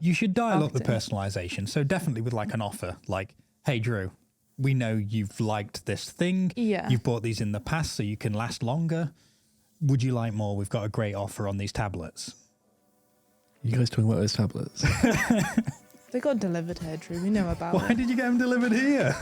You should dial up the Marketing. personalization. So definitely with like an offer, like, hey, Drew, we know you've liked this thing. Yeah. You've bought these in the past so you can last longer. Would you like more? We've got a great offer on these tablets. You guys talking about those tablets? They got delivered here, Drew. We know about Why it. did you get them delivered here?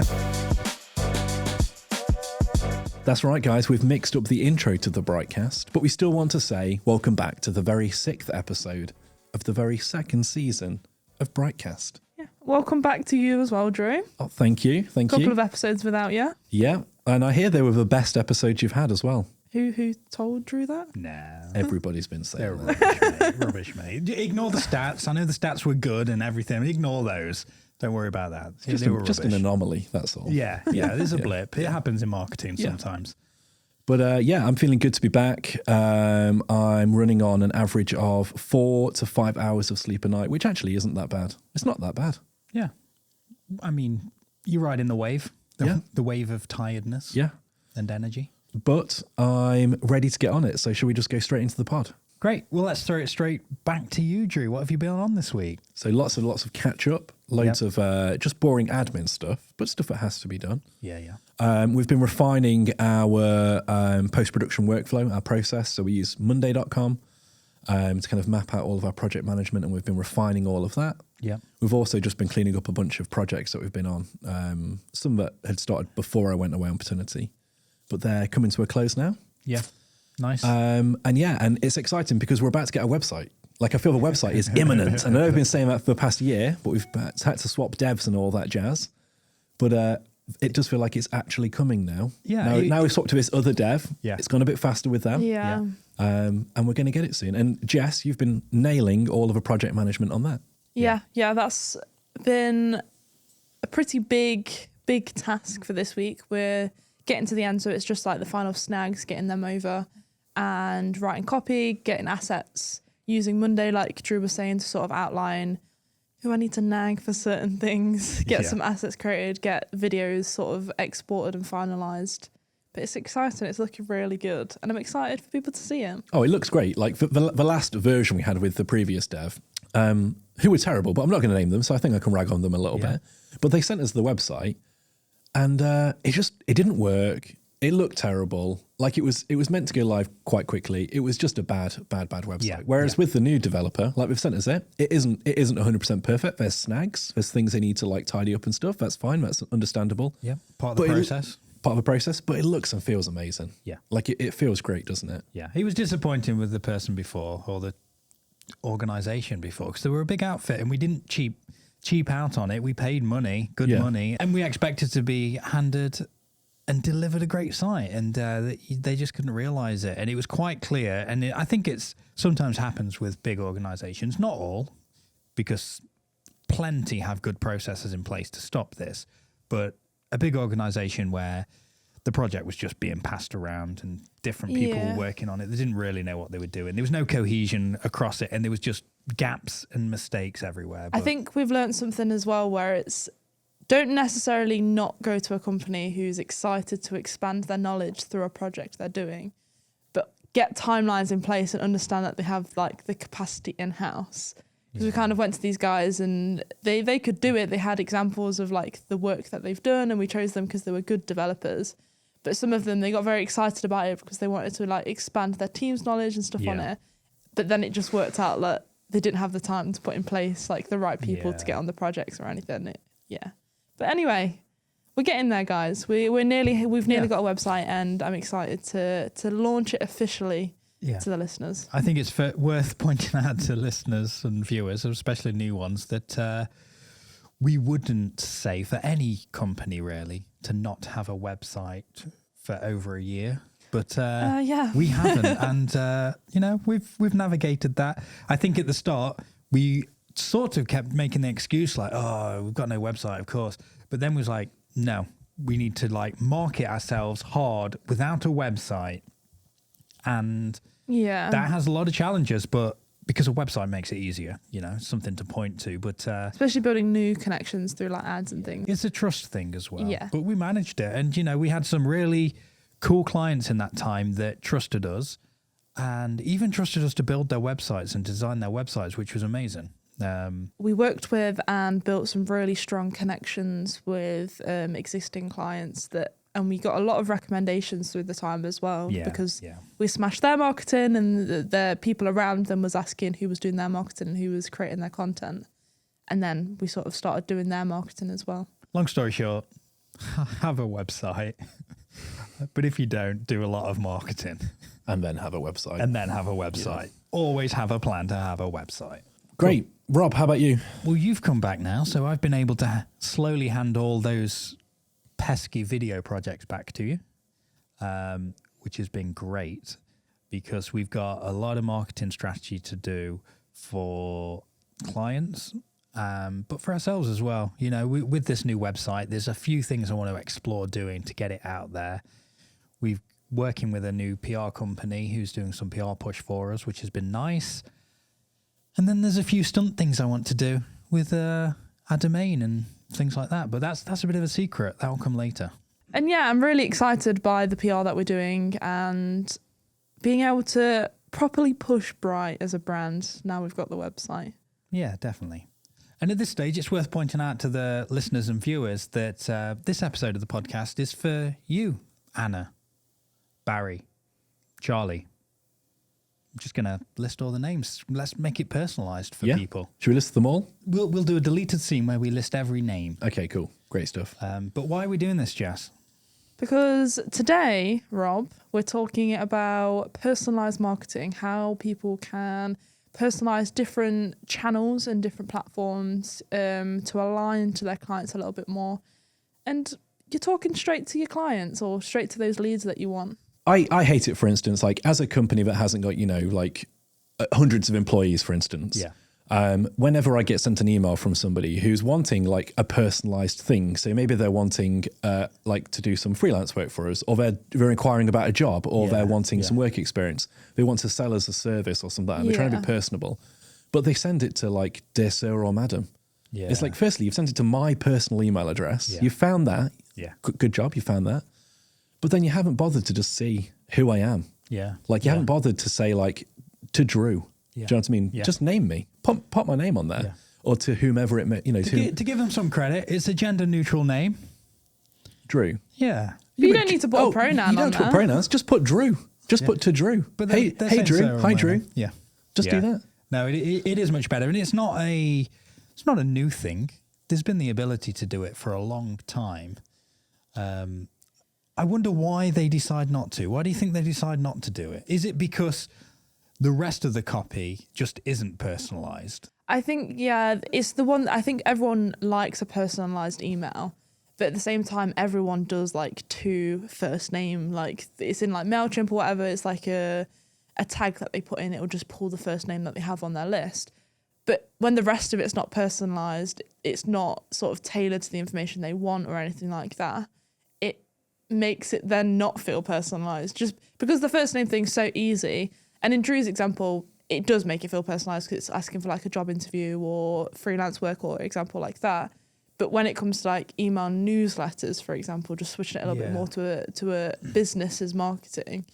That's right, guys. We've mixed up the intro to the BriightCast, but we still want to say welcome back to the very 6th episode of the very 2nd season of BriightCast. Yeah. Welcome back to you as well, Drew. Oh, thank you. Thank Couple you. of episodes without you. Yeah, and I hear they were the best episodes you've had as well. Who told Drew that? No. Everybody's been They're saying that. rubbish, mate. Rubbish, mate. Ignore the stats. I know the stats were good and everything. Ignore those. Don't worry about that. Just, They were just an rubbish. anomaly, that's all. Yeah, there's a blip. It happens in marketing Yeah. sometimes. But yeah, I'm feeling good to be back. I'm running on an average of 4 to 5 hours of sleep a night, which actually isn't that bad. It's not that bad. Yeah. I mean, you're riding the wave. The wave of tiredness Yeah. and energy. But I'm ready to get on it. So should we just go straight into the pod? Great. Well, let's throw it straight back to you, Drew. What have you been on this week? So lots of catch up, loads of just boring admin stuff, but stuff that has to be done. Yeah. We've been refining our post-production workflow, our process. So we use monday.com to kind of map out all of our project management, and we've been refining all of that. Yeah. We've also just been cleaning up a bunch of projects that we've been on, some that had started before I went away on paternity, but they're coming to a close now. Yeah. Nice. And it's exciting because we're about to get a website. Like, I feel the website is imminent. And I know I've been saying that for the past year, but we've had to swap devs and all that jazz. But it does feel like it's actually coming now. Yeah, Now we've swapped to this other dev. Yeah. It's gone a bit faster with them. Yeah. And we're going to get it soon. And Jess, you've been nailing all of the project management on that. Yeah, that's been a pretty big task for this week. We're getting to the end, so it's just like the final snags, getting them over and writing copy, getting assets, using Monday, like Drew was saying, to sort of outline who I need to nag for certain things, get some assets created, get videos sort of exported and finalised. But it's exciting. It's looking really good. And I'm excited for people to see it. Oh, it looks great. Like the last version we had with the previous dev, who were terrible, but I'm not going to name them, so I think I can rag on them a little bit. But they sent us the website, and it didn't work. It looked terrible. Like it was meant to go live quite quickly. It was just a bad website. Yeah, Whereas with the new developer, like we've sent us it isn't 100% perfect. There's snags. There's things they need to like tidy up and stuff. That's fine. That's understandable. Yeah. Part of the process. Part of the process, but it looks and feels amazing. Yeah. Like it feels great, doesn't it? Yeah. He was disappointing with the person before, or the organization before, because they were a big outfit and we didn't cheap out on it. We paid money, good money, and we expected to be handed and delivered a great site, and they just couldn't realize it. And it was quite clear, and I think it's sometimes happens with big organizations, not all, because plenty have good processes in place to stop this, but a big organization where the project was just being passed around and different people were working on it. They didn't really know what they were doing. There was no cohesion across it, and there was just gaps and mistakes everywhere. I think we've learned something as well, where it's don't necessarily not go to a company who's excited to expand their knowledge through a project they're doing, but get timelines in place and understand that they have like the capacity in-house. Because we kind of went to these guys and they could do it. They had examples of like the work that they've done, and we chose them because they were good developers. But some of them, they got very excited about it because they wanted to like expand their team's knowledge and stuff on it. But then it just worked out that they didn't have the time to put in place like the right people to get on the projects or anything. But anyway, we're getting there, guys. We've nearly got a website, and I'm excited to launch it officially to the listeners. I think it's worth pointing out to listeners and viewers, especially new ones, that we wouldn't say for any company really to not have a website for over a year. But we haven't, and we've navigated that. I think at the start we sort of kept making the excuse like, oh, we've got no website, of course. But then was like, no, we need to like market ourselves hard without a website, and that has a lot of challenges. But because a website makes it easier, something to point to. But especially building new connections through like ads and things. It's a trust thing as well. Yeah. But we managed it, and we had some really cool clients in that time that trusted us, and even trusted us to build their websites and design their websites, which was amazing. We worked with and built some really strong connections with existing clients and we got a lot of recommendations through the time as well, because we smashed their marketing and the people around them was asking who was doing their marketing and who was creating their content. And then we sort of started doing their marketing as well. Long story short, have a website. But if you don't, do a lot of marketing. And then have a website. Yeah. Always have a plan to have a website. Great. Cool. Rob, how about you? Well, you've come back now, so I've been able to slowly hand all those pesky video projects back to you, which has been great because we've got a lot of marketing strategy to do for clients, but for ourselves as well. You know, with this new website, there's a few things I want to explore doing to get it out there. We've working with a new PR company who's doing some PR push for us, which has been nice. And then there's a few stunt things I want to do with our domain and things like that. But that's a bit of a secret. That will come later. And yeah, I'm really excited by the PR that we're doing and being able to properly push Bright as a brand. Now we've got the website. Yeah, definitely. And at this stage, it's worth pointing out to the listeners and viewers that this episode of the podcast is for you, Anna, Barry, Charlie. I'm just going to list all the names. Let's make it personalised for people. Should we list them all? We'll do a deleted scene where we list every name. Okay, cool. Great stuff. But why are we doing this, Jess? Because today, Rob, we're talking about personalised marketing, how people can personalise different channels and different platforms to align to their clients a little bit more. And you're talking straight to your clients or straight to those leads that you want. I hate it, for instance, like as a company that hasn't got, like hundreds of employees, for instance. Whenever I get sent an email from somebody who's wanting like a personalized thing, so maybe they're wanting like to do some freelance work for us, or they're inquiring about a job, or they're wanting some work experience. They want to sell us a service or something like that. They're trying to be personable, but they send it to like dear sir or madam. Yeah. It's like, firstly, you've sent it to my personal email address. Yeah. You found that. Yeah. Good job. You found that. But then you haven't bothered to just see who I am. Yeah. Like you haven't bothered to say like to Drew. Yeah. Do you know what I mean? Yeah. Just name me. Pop my name on there. Yeah. Or to whomever it may, to give them some credit, it's a gender neutral name. Drew. Yeah. But you don't need to put a pronoun on there. You don't put pronouns. Just put Drew. Just put to Drew. But hey Drew. Hi Drew. Yeah. Just do that. No, it is much better. And it's not a new thing. There's been the ability to do it for a long time. I wonder why they decide not to. Why do you think they decide not to do it? Is it because the rest of the copy just isn't personalized? I think, it's the one. I think everyone likes a personalized email, but at the same time, everyone does like two first name. Like it's in like MailChimp or whatever. It's like a tag that they put in. It will just pull the first name that they have on their list. But when the rest of it's not personalized, it's not sort of tailored to the information they want or anything like that. It makes it then not feel personalized just because the first name thing's so easy. And in Drew's example, it does make it feel personalised because it's asking for like a job interview or freelance work or example like that. But when it comes to like email newsletters, for example, just switching it a little bit more to a business's marketing,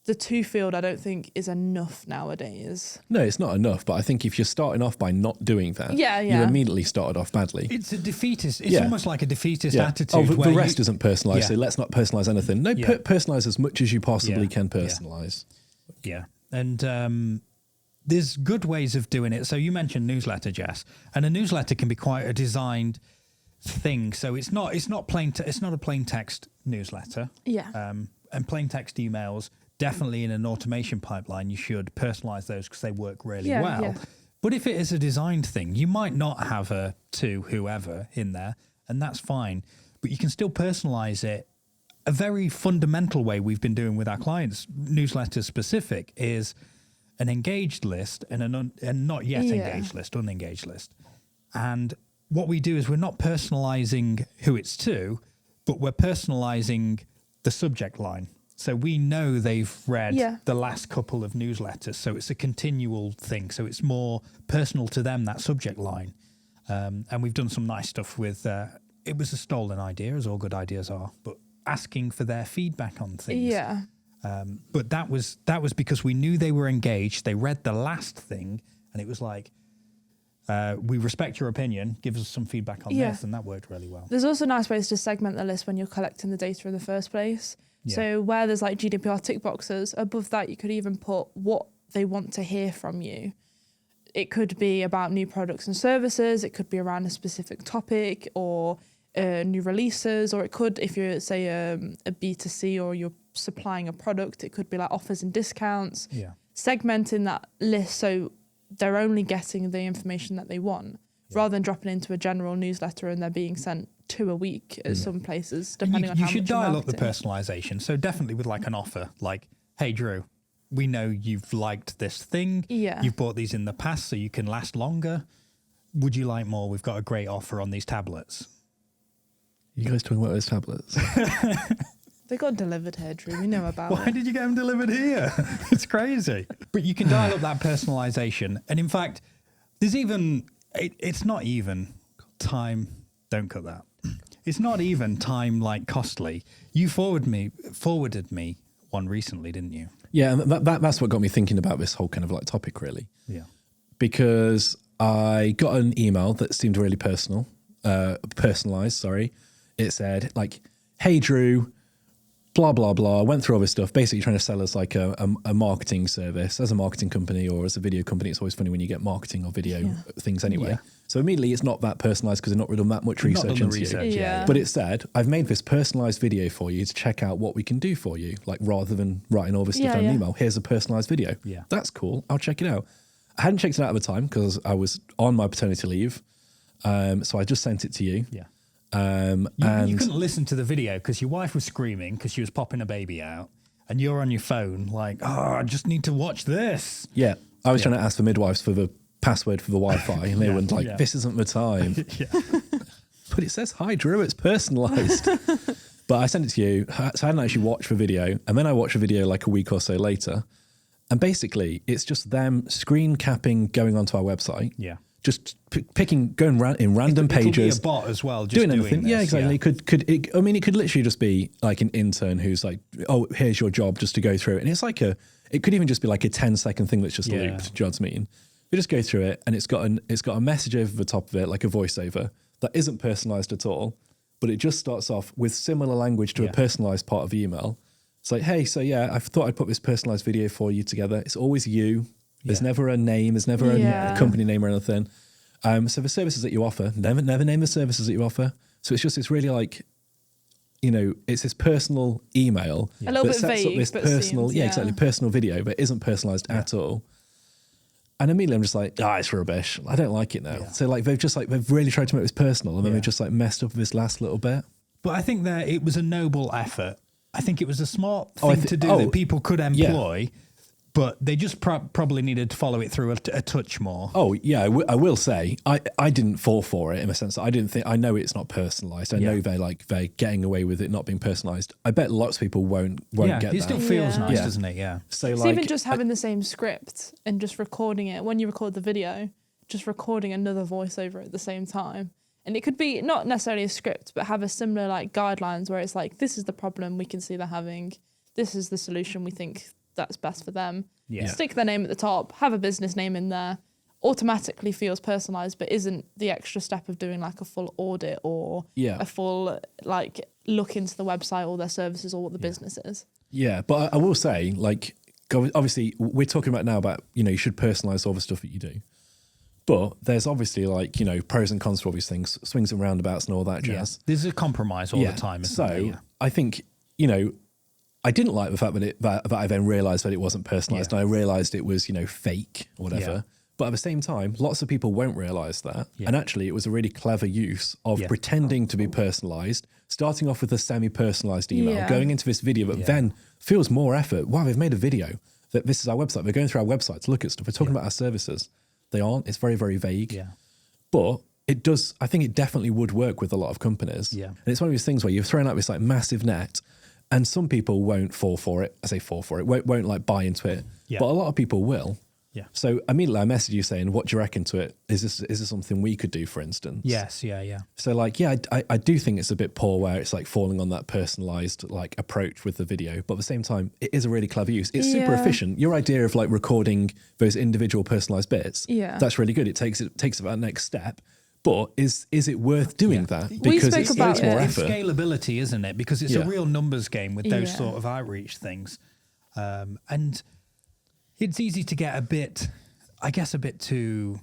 the two field I don't think is enough nowadays. No, it's not enough. But I think if you're starting off by not doing that, you immediately started off badly. It's a defeatist. It's almost like a defeatist attitude. The rest isn't personalised, so let's not personalise anything. No, personalise as much as you possibly can personalise. Yeah. And there's good ways of doing it. So you mentioned newsletter, Jess, and a newsletter can be quite a designed thing. So it's not plain. It's not a plain text newsletter. Yeah. And plain text emails, definitely in an automation pipeline, you should personalize those because they work really well. Yeah. But if it is a designed thing, you might not have a to whoever in there, and that's fine. But you can still personalize it. A very fundamental way we've been doing with our clients, newsletter specific, is an engaged list and a not yet engaged list, unengaged list. And what we do is we're not personalizing who it's to, but we're personalizing the subject line. So we know they've read the last couple of newsletters. So it's a continual thing. So it's more personal to them, that subject line. And we've done some nice stuff with, it was a stolen idea, as all good ideas are, but asking for their feedback on things. Yeah. But that was because we knew they were engaged. They read the last thing and it was like, We respect your opinion. Give us some feedback on this, and that worked really well. There's also nice ways to segment the list when you're collecting the data in the first place. Yeah. So where there's like GDPR tick boxes, above that you could even put what they want to hear from you. It could be about new products and services. It could be around a specific topic or new releases, or it could, if you're say a B2C or you're supplying a product, it could be like offers and discounts. Yeah. Segmenting that list so they're only getting the information that they want, rather than dropping into a general newsletter and they're being sent 2 a week at some places, depending on how much you should dial up the marketing. personalization. So definitely with like an offer, like, hey Drew, we know you've liked this thing. Yeah. You've bought these in the past so you can last longer. Would you like more? We've got a great offer on these tablets. You guys talking about those tablets? They got delivered here, Drew. We know about Why it. did you get them delivered here? It's crazy. But you can dial up that personalization. And in fact, there's even, it's not even time. Don't cut that. It's not even time like costly. You forwarded me one recently, didn't you? Yeah, and that's what got me thinking about this whole kind of like topic, really. Yeah. Because I got an email that seemed really personalized, sorry. It said like, hey Drew, blah, blah, blah. I went through all this stuff, basically trying to sell us like a marketing service. As a marketing company or as a video company, it's always funny when you get marketing or video things anyway. Yeah. So immediately it's not that personalized because they've not really done that much research into you. Yeah. But it said, I've made this personalized video for you to check out what we can do for you. Like rather than writing all this stuff down an email, here's a personalized video. Yeah. That's cool. I'll check it out. I hadn't checked it out at the time because I was on my paternity leave. So I just sent it to you. Yeah. And You couldn't listen to the video because your wife was screaming because she was popping a baby out, and you're on your phone like, oh, I just need to watch this. yeah, I was trying to ask the midwives for the password for the Wi-Fi, and they were like, "This isn't the time." But it says, "Hi, Drew, it's personalised." But I sent it to you, so I hadn't actually watched the video, and then I watched the video like a week or so later, and basically it's just them screen capping, going onto our website. Yeah. Just picking, going in random pages, It'll be a bot as well, just doing anything. this, Yeah, exactly. It could literally just be like an intern who's like, "Oh, here's your job," just to go through it. And it's like it could even just be like a 10-second thing that's just looped. Do you know what I mean? We just go through it, and it's got a message over the top of it, like a voiceover that isn't personalized at all, but it just starts off with similar language to a personalized part of the email. It's like, hey, so yeah, I thought I'd put this personalized video for you together. It's always you. There's never a name. There's never a company name or anything. So the services that you offer, never name the services that you offer. So it's really like, it's this personal email A little that bit sets vague, up this but personal, seems, exactly, personal video, but isn't personalized at all. And immediately I'm just like, it's rubbish. I don't like it now. Yeah. So like they've really tried to make this personal, and then they've just like messed up this last little bit. But I think that it was a noble effort. I think it was a smart thing to do that people could employ. But they just probably needed to follow it through a touch more. Oh, yeah, I will say, I didn't fall for it in a sense that I know it's not personalised. I know they're getting away with it not being personalised. I bet lots of people won't get that. It still feels nice, doesn't it? Yeah. So it's even just having the same script and just recording it. When you record the video, just recording another voiceover at the same time. And it could be not necessarily a script, but have a similar like guidelines where it's like, this is the problem we can see they're having. This is the solution we think that's best for them. Yeah. Stick their name at the top, have a business name in there, automatically feels personalized, but isn't the extra step of doing like a full audit or a full like look into the website or their services or what the business is. Yeah, but I will say, like, obviously we're talking about now about, you should personalize all the stuff that you do. But there's obviously like, pros and cons for all these things, swings and roundabouts and all that jazz. There's a compromise all the time, isn't there? Yeah. I think, I didn't like the fact that I then realised that it wasn't personalised, and I realised it was, fake or whatever. Yeah. But at the same time, lots of people won't realise that. Yeah. And actually, it was a really clever use of pretending to be personalised, starting off with a semi-personalised email, going into this video that then feels more effort. Wow, they've made a video. That this is our website. They're going through our website to look at stuff. We're talking about our services. They aren't. It's very, very vague. Yeah. But it does, I think it definitely would work with a lot of companies. Yeah. And it's one of those things where you're throwing out this like massive net, and some people won't fall for it. I say fall for it, won't like buy into it. Yeah. But a lot of people will. Yeah. So immediately I messaged you saying, what do you reckon to it? Is this something we could do, for instance? Yes. Yeah. So like, yeah, I do think it's a bit poor where it's like falling on that personalized like approach with the video, but at the same time, it is a really clever use. It's super efficient. Your idea of like recording those individual personalized bits, that's really good. It takes it that next step. But is it worth doing that? Because spoke about more It's effort. scalability, isn't it? Because it's a real numbers game with those sort of outreach things. And it's easy to get a bit too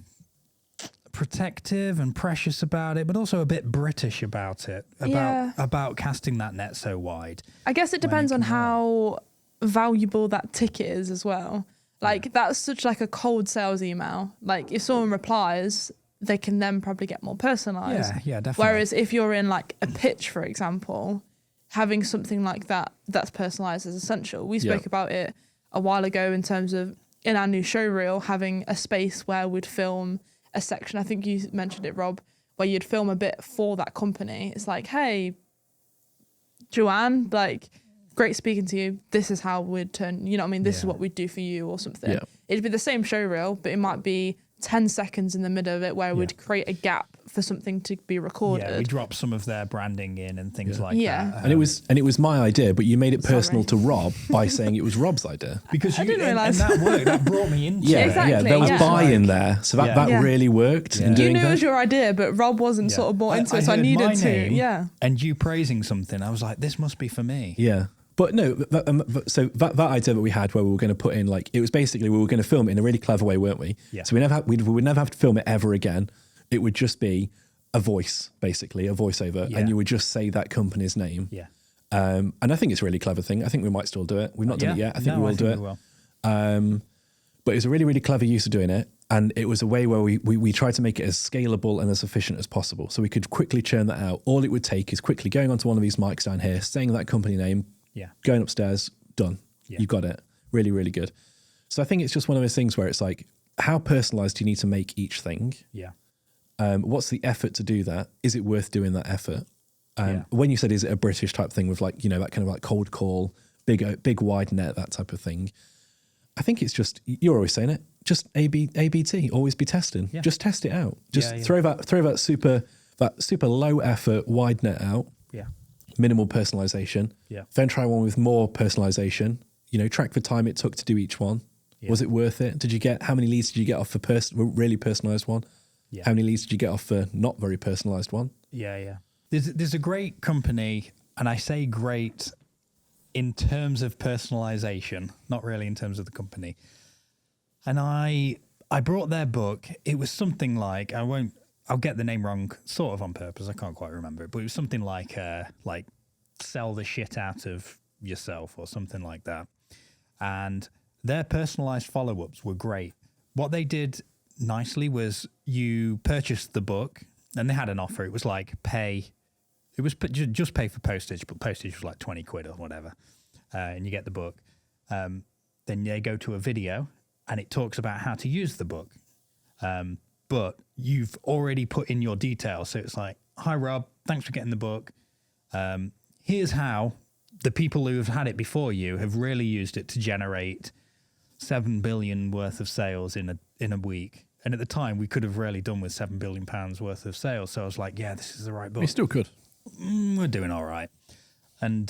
protective and precious about it, but also a bit British about it, about casting that net so wide. I guess it depends on how valuable that ticket is as well. Like that's such like a cold sales email. Like if someone replies, they can then probably get more personalized. Yeah, definitely. Whereas if you're in like a pitch, for example, having something like that's personalized is essential. We spoke about it a while ago in terms of in our new show reel, having a space where we'd film a section. I think you mentioned it, Rob, where you'd film a bit for that company. It's like, hey, Joanne, like, great speaking to you. This is how we'd turn, you know what I mean? This is what we'd do for you or something. Yeah. It'd be the same show reel, but it might be 10 seconds in the middle of it where we'd create a gap for something to be recorded. Yeah, we drop some of their branding in and things like that. And it was my idea, but you made it personal to Rob by saying it was Rob's idea. Because I didn't realise. and that worked. That brought me into Yeah, it. Exactly, there was buy-in there. So that really worked in doing You knew that. it was your idea, but Rob wasn't sort of bought into it, so I heard needed my to. name Yeah. And you praising something, I was like, this must be for me. Yeah. But no, so that idea that we had where we were going to put in, like, it was basically we were going to film it in a really clever way, weren't we? Yeah. So we would never have to film it ever again. It would just be a voice, basically, a voieover, and you would just say that company's name. Yeah. And I think it's a really clever thing. I think we might still do it. We've not done it yet. I think we will do it. We will. But it was a really, really clever use of doing it. And it was a way where we tried to make it as scalable and as efficient as possible. So we could quickly churn that out. All it would take is quickly going onto one of these mics down here, saying that company name, going upstairs, done. Yeah. You got it. Really, really good. So I think it's just one of those things where it's like, how personalized do you need to make each thing? Yeah. What's the effort to do that? Is it worth doing that effort? When you said, is it a British type thing with like, you know, that kind of like cold call, big wide net, that type of thing. I think it's just, you're always saying it, just ABT, always be testing. Yeah. Just test it out. Just throw that super low effort wide net out. Yeah. Minimal personalization. Yeah. Then try one with more personalization. You know, track the time it took to do each one. Yeah. Was it worth it? How many leads did you get off the really personalized one? Yeah. How many leads did you get off the not very personalized one? Yeah. There's a great company, and I say great in terms of personalization, not really in terms of the company. And I brought their book. It was something like, I'll get the name wrong, sort of on purpose. I can't quite remember it, but it was something like sell the shit out of yourself or something like that. And their personalized follow-ups were great. What they did nicely was you purchased the book and they had an offer. It was like just pay for postage, but postage was like 20 quid or whatever. And you get the book. Then they go to a video and it talks about how to use the book. But you've already put in your details. So it's like, hi, Rob, thanks for getting the book. Here's how the people who have had it before you have really used it to generate 7 billion worth of sales in a week. And at the time, we could have really done with £7 billion worth of sales. So I was like, yeah, this is the right book. We still could. We're doing all right. And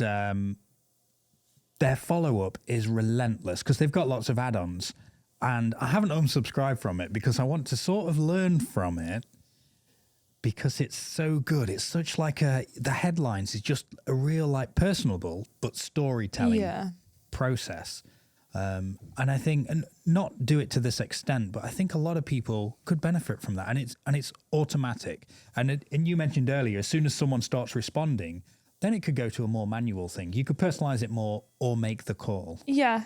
their follow-up is relentless because they've got lots of add-ons. And I haven't unsubscribed from it because I want to sort of learn from it because it's so good. It's such like the headlines is just a real like personable but storytelling process. And I think, and not do it to this extent, but I think a lot of people could benefit from that. And it's automatic. And you mentioned earlier, as soon as someone starts responding, then it could go to a more manual thing. You could personalize it more or make the call. Yeah.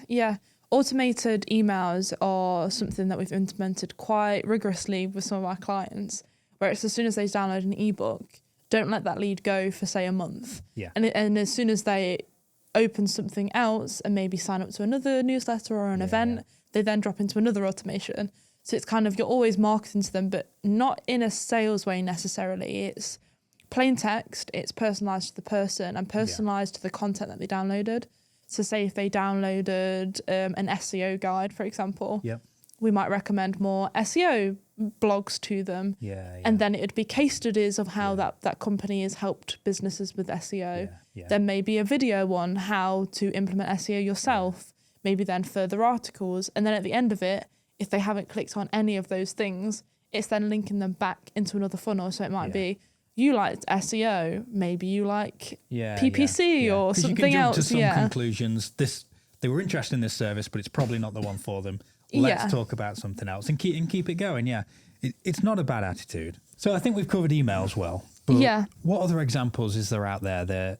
Automated emails are something that we've implemented quite rigorously with some of our clients, where it's as soon as they download an ebook, don't let that lead go for, say, a month. Yeah. And as soon as they open something else and maybe sign up to another newsletter or an event, they then drop into another automation. So it's kind of, you're always marketing to them, but not in a sales way necessarily. It's plain text, it's personalized to the person and personalized to the content that they downloaded. So say if they downloaded an SEO guide, for example, we might recommend more SEO blogs to them. And then it'd be case studies of how that company has helped businesses with SEO. Then maybe a video one, how to implement SEO yourself, maybe then further articles. And then at the end of it, if they haven't clicked on any of those things, it's then linking them back into another funnel. So it might be, you liked SEO, maybe you like PPC or something else. To some conclusions. They were interested in this service, but it's probably not the one for them. Let's talk about something else and keep it going. It's not a bad attitude. So I think we've covered emails well. But what other examples is there out there that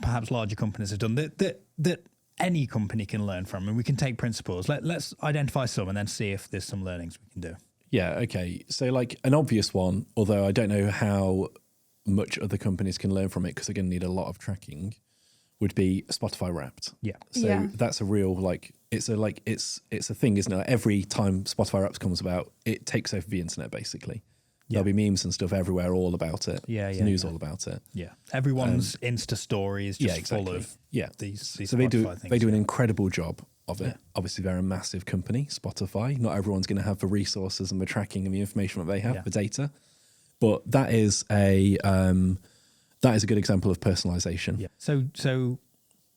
perhaps larger companies have done that any company can learn from? And we can take principles. Let's identify some and then see if there's some learnings we can do. Yeah, okay. So like an obvious one, although I don't know how much other companies can learn from it because they're going to need a lot of tracking, would be Spotify Wrapped. So that's a real it's a thing, isn't it? Like every time Spotify Wrapped comes about, it takes over the internet basically. There'll be memes and stuff everywhere all about it. There's news all about it. Everyone's Insta story is just full of these so Spotify they do an incredible job of it. Obviously they're a massive company, Spotify. Not everyone's going to have the resources and the tracking and the information that they have, the data. But that is a good example of personalisation. So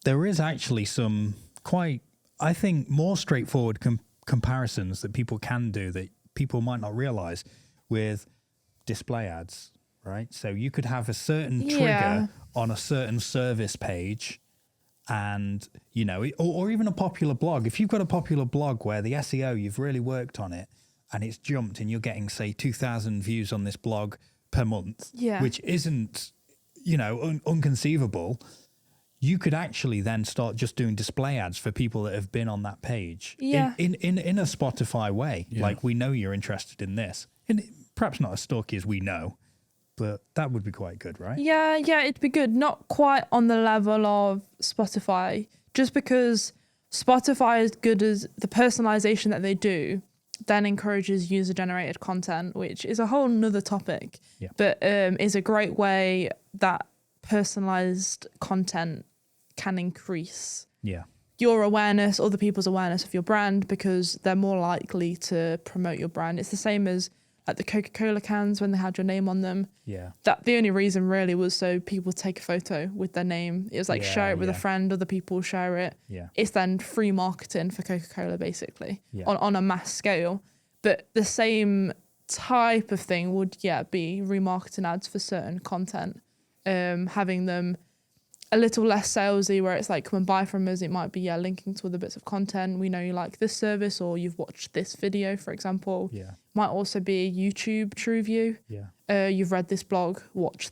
there is actually some quite, I think, more straightforward comparisons that people can do that people might not realise with display ads, right? So you could have a certain trigger on a certain service page and, or even a popular blog. If you've got a popular blog where the SEO, you've really worked on it and it's jumped and you're getting, say, 2,000 views on this blog per month, which isn't, unconceivable, you could actually then start just doing display ads for people that have been on that page in a Spotify way. Like, we know you're interested in this. And perhaps not as stalky as we know, but that would be quite good, right? Yeah, it'd be good. Not quite on the level of Spotify, just because Spotify, as good as the personalization that they do, then encourages user-generated content, which is a whole nother topic, but is a great way that personalized content can increase your awareness, other people's awareness of your brand, because they're more likely to promote your brand. It's the same as like the Coca-Cola cans when they had your name on them. That the only reason really was so people take a photo with their name. It was like share it with a friend, other people share it. It's then free marketing for Coca-Cola basically on a mass scale. But the same type of thing would be remarketing ads for certain content, having them a little less salesy, where it's like, come and buy from us. It might be linking to other bits of content. We know you like this service, or you've watched this video, for example. Might also be a YouTube true view. You've read this blog, watch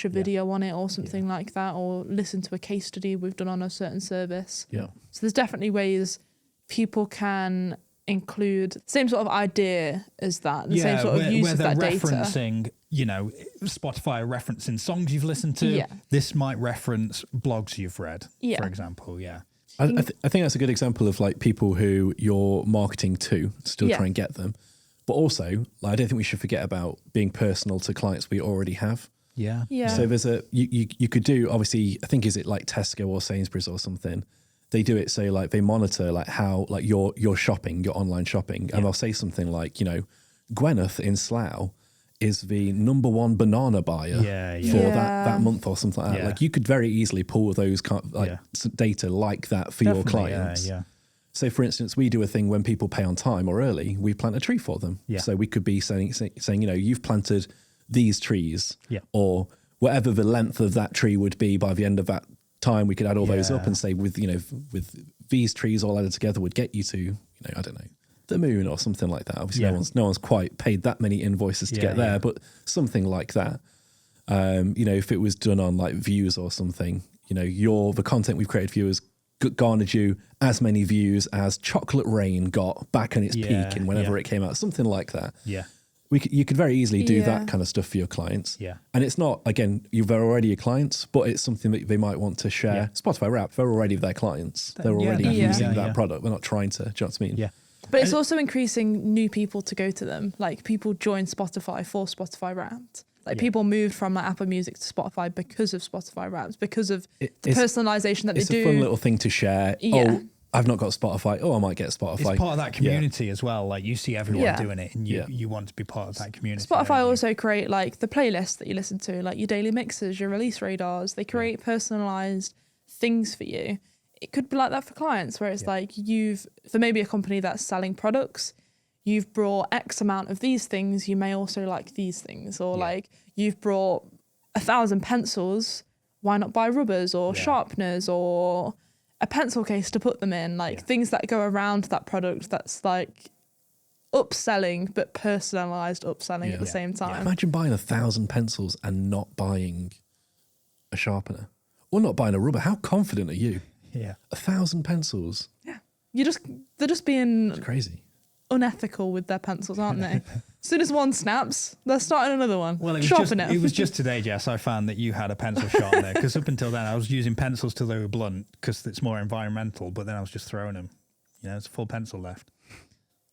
a video on it or something like that, or listen to a case study we've done on a certain service. So there's definitely ways people can include the same sort of idea as that, the same sort of use of that data. Referencing, Spotify referencing songs you've listened to. This might reference blogs you've read, for example. I think that's a good example of like people who you're marketing to still try and get them. But also, I don't think we should forget about being personal to clients we already have. So there's you could do, obviously, I think, is it like Tesco or Sainsbury's or something? They do it so like they monitor like how like your shopping, your online shopping, and they'll say something like, Gwyneth in Slough is the #1 banana buyer for that month or something like that. Like, you could very easily pull those data like that for your clients. So, for instance, we do a thing when people pay on time or early, we plant a tree for them. So we could be saying, you've planted these trees, or whatever the length of that tree would be by the end of that time. We could add all those up and say, with these trees all added together would get you to, I don't know, the moon or something like that. Obviously, no one's quite paid that many invoices to get there, but something like that. If it was done on like views or something, the content we've created for you has garnered you as many views as Chocolate Rain got back on its peak and whenever it came out, something like that. You could very easily do that kind of stuff for your clients. And it's not, again, they're already your clients, but it's something that they might want to share. Spotify Wrapped, they're already their clients. They're already using that product. They're not trying to, do you know what I mean? But it's also increasing new people to go to them. Like, people join Spotify for Spotify Wrapped. Like, people moved from like Apple Music to Spotify because of Spotify Wrapped, because of the personalization that they do. It's a fun little thing to share. I've not got Spotify. Oh, I might get Spotify. It's part of that community as well. Like you see everyone doing it, and you want to be part of that community. Spotify also create like the playlists that you listen to, like your daily mixes, your release radars. They create personalised things for you. It could be like that for clients, where it's like for maybe a company that's selling products, you've brought X amount of these things. You may also like these things, or like you've brought 1,000 pencils. Why not buy rubbers or sharpeners or a pencil case to put them in, like things that go around that product that's like upselling but personalised upselling at the same time. Imagine buying 1,000 pencils and not buying a sharpener or not buying a rubber. How confident are you? Yeah. 1,000 pencils. Yeah. They're just being It's crazy. Unethical with their pencils, aren't they? As soon as one snaps, they're starting another one. Well, it was just today, Jess, I found that you had a pencil sharpener, because up until then I was using pencils till they were blunt because it's more environmental, but then I was just throwing them. You know, it's a full pencil left.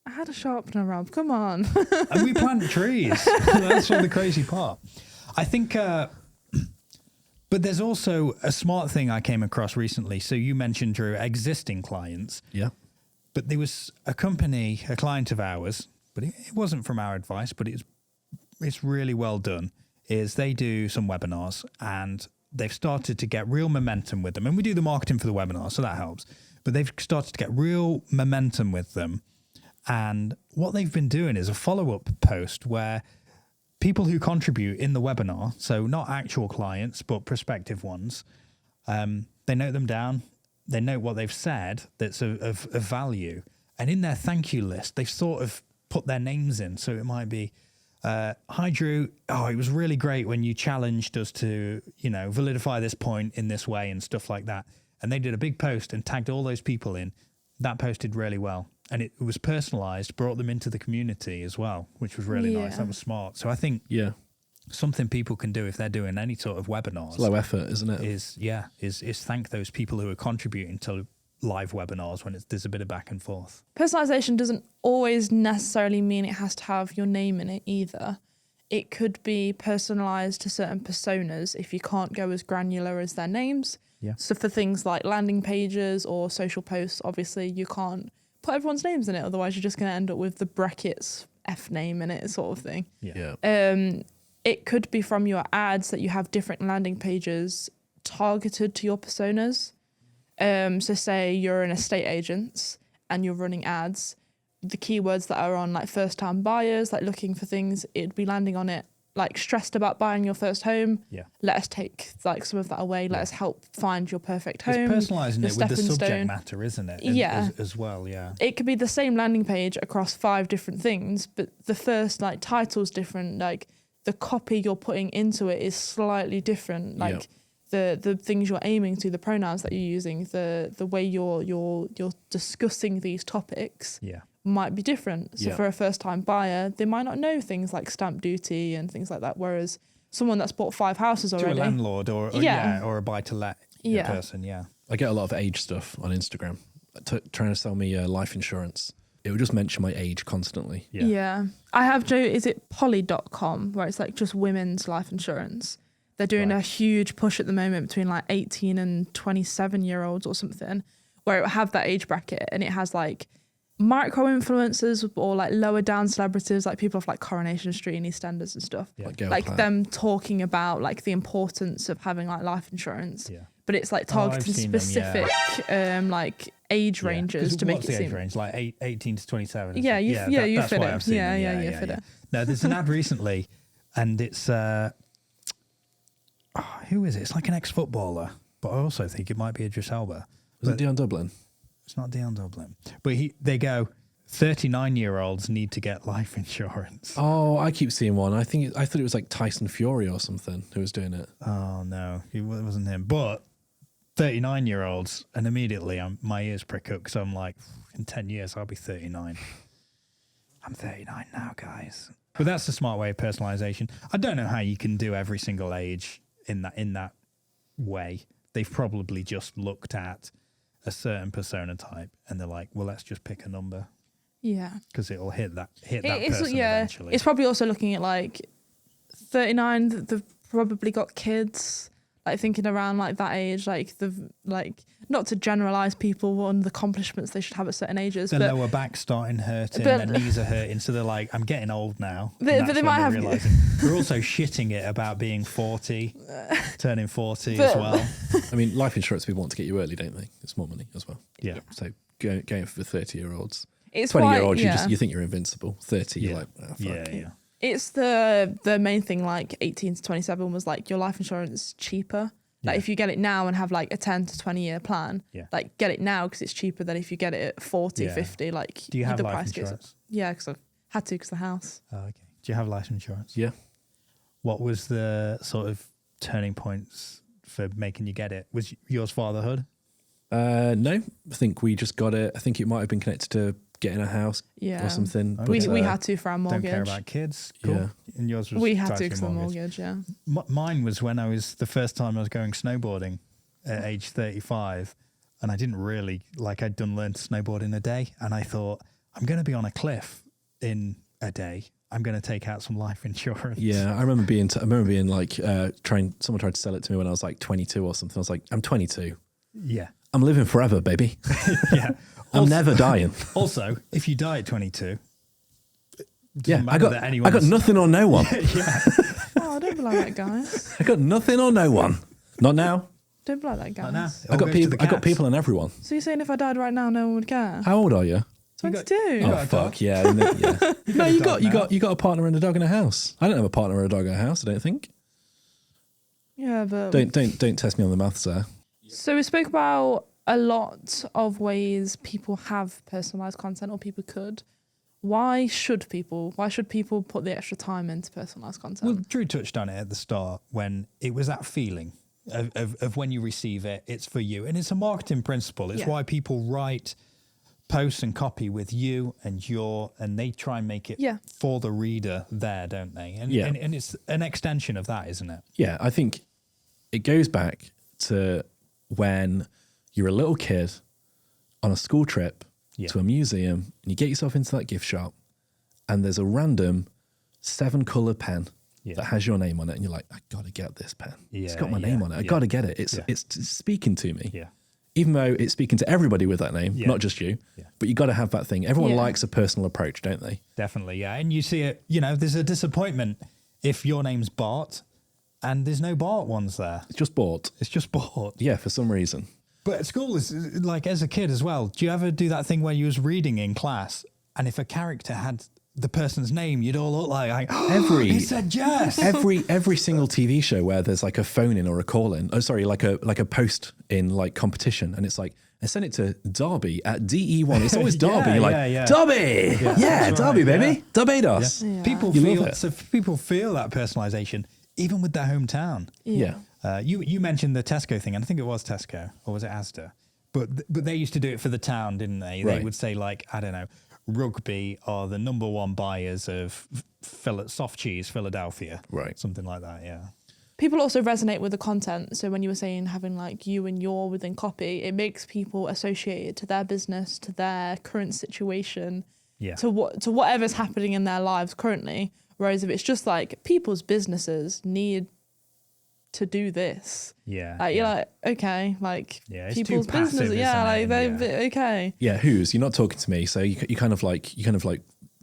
I had a sharpener, Rob. Come on. And we plant trees. That's the crazy part. I think... but there's also a smart thing I came across recently. So you mentioned, Drew, existing clients. Yeah. But there was a client of ours, but it wasn't from our advice, but it's really well done, is they do some webinars and they've started to get real momentum with them. And we do the marketing for the webinar, so that helps. But they've started to get real momentum with them. And what they've been doing is a follow-up post where people who contribute in the webinar, so not actual clients, but prospective ones, they note them down. They note what they've said that's of value. And in their thank you list, they've sort of put their names in. So it might be, hi, Drew. Oh, it was really great when you challenged us to, validify this point in this way and stuff like that. And they did a big post and tagged all those people in. That post did really well. And it was personalised, brought them into the community as well, which was really nice. That was smart. So I think something people can do if they're doing any sort of webinars. It's low effort, isn't it? Is thank those people who are contributing to live webinars when there's a bit of back and forth. Personalisation doesn't always necessarily mean it has to have your name in it either. It could be personalised to certain personas if you can't go as granular as their names. Yeah. So for things like landing pages or social posts, obviously you can't put everyone's names in it. Otherwise you're just going to end up with the brackets F name in it sort of thing. Yeah. It could be from your ads that you have different landing pages targeted to your personas. So say you're an estate agent and you're running ads, the keywords that are on like first time buyers, like looking for things, it'd be landing on it like stressed about buying your first home. Yeah. Let us take like some of that away. Let us help find your perfect home. It's personalising it with the subject matter, isn't it? As well, yeah. It could be the same landing page across 5 different things, but the first like title's different. Like the copy you're putting into it is slightly different. Like the things you're aiming to, the pronouns that you're using, the way you're discussing these topics might be different. So for a first time buyer, they might not know things like stamp duty and things like that. Whereas someone that's bought 5 houses already, to a landlord or a buy to let person, I get a lot of age stuff on Instagram, trying to sell me life insurance. It would just mention my age constantly. Yeah. I have, Joe, is it poly.com, where it's like just women's life insurance. They're doing a huge push at the moment between like 18 and 27-year-olds or something, where it will have that age bracket and it has like micro influencers or like lower down celebrities, like people off like Coronation Street and EastEnders and stuff. Like them talking about like the importance of having like life insurance. Yeah. But it's like targeting specific like age ranges to make it seem. What's the age range? Like 18 to 27? Yeah, you fit it. You fit it. No, there's an ad recently and it's... who is it? It's like an ex-footballer, but I also think it might be Idris Elba. Was it Dion Dublin? It's not Dion Dublin. But they go, 39-year-olds need to get life insurance. Oh, I keep seeing one. I thought it was like Tyson Fury or something who was doing it. Oh, no, it wasn't him. But 39-year-olds, and immediately my ears prick up because I'm like, in 10 years, I'll be 39. I'm 39 now, guys. But that's the smart way of personalisation. I don't know how you can do every single age in that way. They've probably just looked at a certain persona type and they're like, well, let's just pick a number. Yeah. Because it'll hit that person eventually. It's probably also looking at like 39, they've probably got kids. Like thinking around like that age, not to generalize people on the accomplishments they should have at certain ages. The but lower back starting hurting, their knees are hurting, so they're like, I'm getting old now. But they might have. We're also shitting it about being 40, turning 40 as well. I mean, life insurance people want to get you early, don't they? It's more money as well. Yeah. So going for 30-year-olds. It's 20-year-olds, you think you're invincible. 30, you're like, oh, fuck. Yeah. It's the main thing, like 18 to 27 was like your life insurance cheaper. Like if you get it now and have like a 10 to 20 year plan, like get it now because it's cheaper than if you get it at 40, 50. Like do you have the life price insurance? Yeah, because I've had to because the house. Oh, okay. Do you have life insurance? Yeah. What was the sort of turning points for making you get it? Was yours fatherhood? No, I think we just got it. I think it might have been connected to getting a house or something. Okay. We had to for our mortgage. Don't care about kids. Cool. Yeah. And yours was we had to tied because of the mortgage, yeah. Mine was when the first time I was going snowboarding at age 35, and I didn't really, I'd learn to snowboard in a day, and I thought, I'm going to be on a cliff in a day. I'm going to take out some life insurance. Yeah, I remember being someone tried to sell it to me when I was like 22 or something. I was like, I'm 22. Yeah. I'm living forever, baby. Yeah. I'm never dying. Also, if you die at 22, I got nothing or no one. Oh, don't be like that, guys. I got nothing or no one. Not now. Don't be like that, guys. Now. I got people and everyone. So you're saying if I died right now, no one would care? How old are you? 22. Oh fuck yeah! No, you got a partner and a dog in a house. I don't have a partner or a dog in a house. I don't think. Yeah, but don't test me on the maths there. So we spoke about a lot of ways people have personalized content, or people could. Why should people put the extra time into personalized content? Well, Drew touched on it at the start when it was that feeling of when you receive it, it's for you. And it's a marketing principle. It's why people write posts and copy with you and they try and make it for the reader there, don't they? And it's an extension of that, isn't it? Yeah, I think it goes back to when you're a little kid on a school trip to a museum and you get yourself into that gift shop and there's a random 7-color pen that has your name on it and you're like, I gotta get this pen. It's got my name on it. I gotta get it. It's speaking to me. Yeah. Even though it's speaking to everybody with that name, not just you, but you got to have that thing. Everyone likes a personal approach, don't they? Definitely, yeah. And you see it, there's a disappointment if your name's Bart and there's no Bart ones there. It's just Bart. It's just Bart. Yeah, for some reason. But at school, is like as a kid as well, do you ever do that thing where you was reading in class and if a character had the person's name, you'd all look like it said Jess. Every single TV show where there's like a phone in or a call in, like a post in like competition, and it's like I sent it to Derby at DE1. It's always Derby, Derby, Derby, baby, Barbados. Yeah. People feel that personalization even with their hometown. Yeah. You mentioned the Tesco thing, and I think it was Tesco or was it Asda, but they used to do it for the town, didn't they? They would say like, I don't know, Rugby are the number one buyers of soft cheese Philadelphia, right? Something like that. Yeah. People also resonate with the content. So when you were saying having like you and your within copy, it makes people associate it to their business, to their current situation, to whatever's happening in their lives currently. Whereas if it's just like people's businesses need to do this. Yeah. Like you're like, okay, like it's people's too passive, businesses. Yeah, like they're okay. Yeah, you're not talking to me, so you kind of like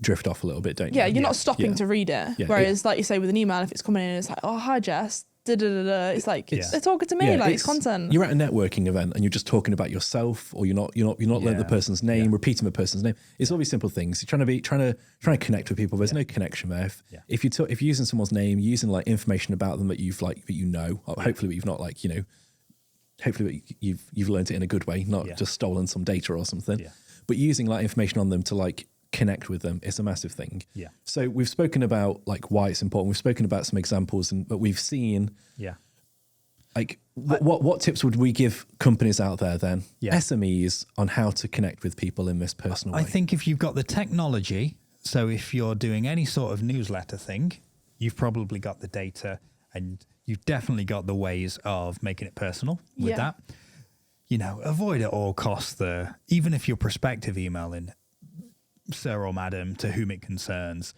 drift off a little bit, don't you? Yeah, you're not stopping to read it. Yeah. Whereas like you say with an email, if it's coming in and it's like, oh hi Jess, it's like they're talking to me, like it's content. You're at a networking event and you're just talking about yourself, or you're not learning the person's name, repeating the person's name. It's all these simple things. You're trying to connect with people. There's no connection there. If you're using someone's name, using like information about them that hopefully you've not hopefully you've learned it in a good way, not just stolen some data or something. But using like information on them to like connect with them is a massive thing. Yeah. So we've spoken about like why it's important. We've spoken about some examples, but we've seen. Yeah. Like what tips would we give companies out there then, SMEs, on how to connect with people in this personal way? I think if you've got the technology, so if you're doing any sort of newsletter thing, you've probably got the data and you've definitely got the ways of making it personal with that. Avoid at all costs even if you're prospective emailing, sir or madam, to whom it concerns,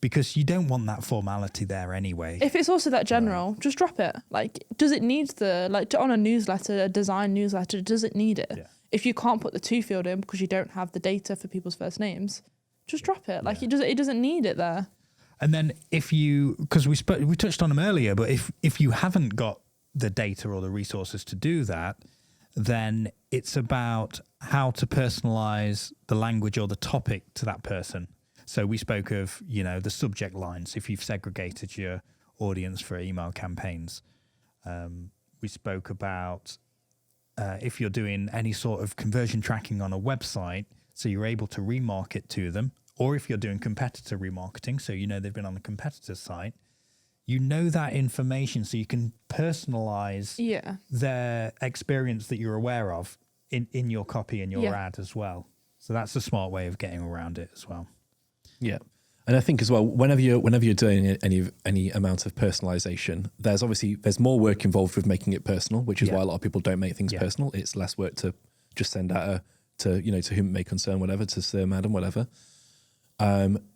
because you don't want that formality there anyway. If it's also that general, just drop it. Like, does it need on a newsletter, a design newsletter, does it need it? Yeah. If you can't put the to field in because you don't have the data for people's first names, just drop it. Like, it doesn't need it there. And then because we touched on them earlier, but if you haven't got the data or the resources to do that, then it's about how to personalize the language or the topic to that person. So we spoke of, the subject lines, if you've segregated your audience for email campaigns. We spoke about if you're doing any sort of conversion tracking on a website, so you're able to remarket to them, or if you're doing competitor remarketing, so they've been on the competitor's site, that information so you can personalize their experience that you're aware of in your copy and your ad as well. So that's a smart way of getting around it as well. Yeah. And I think as well, whenever you're doing any amount of personalization, there's more work involved with making it personal, which is why a lot of people don't make things personal. It's less work to just send out to whom it may concern, whatever, to Sir, Madam, whatever.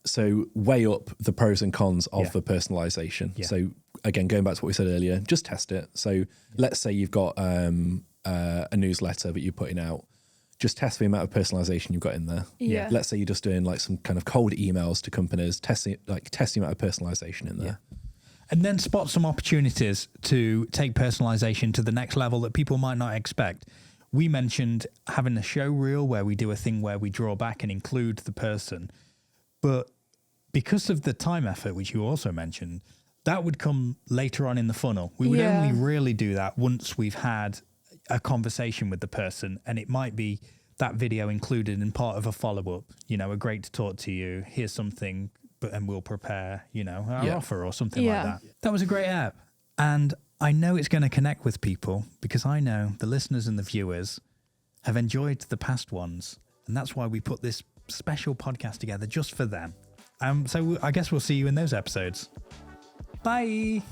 So weigh up the pros and cons of the personalization. Yeah. So again, going back to what we said earlier, just test it. So let's say you've got a newsletter that you're putting out. Just test the amount of personalization you've got in there. Yeah. Let's say you're just doing like some kind of cold emails to companies, test the amount of personalization in there. Yeah. And then spot some opportunities to take personalization to the next level that people might not expect. We mentioned having a show reel where we do a thing where we draw back and include the person. But because of the time effort, which you also mentioned, that would come later on in the funnel. We would only really do that once we've had a conversation with the person, and it might be that video included in part of a follow-up, a great to talk to you, here's something, and we'll prepare, our offer or something like that. That was a great app. And I know it's going to connect with people because I know the listeners and the viewers have enjoyed the past ones. And that's why we put this special podcast together just for them. So I guess we'll see you in those episodes. Bye.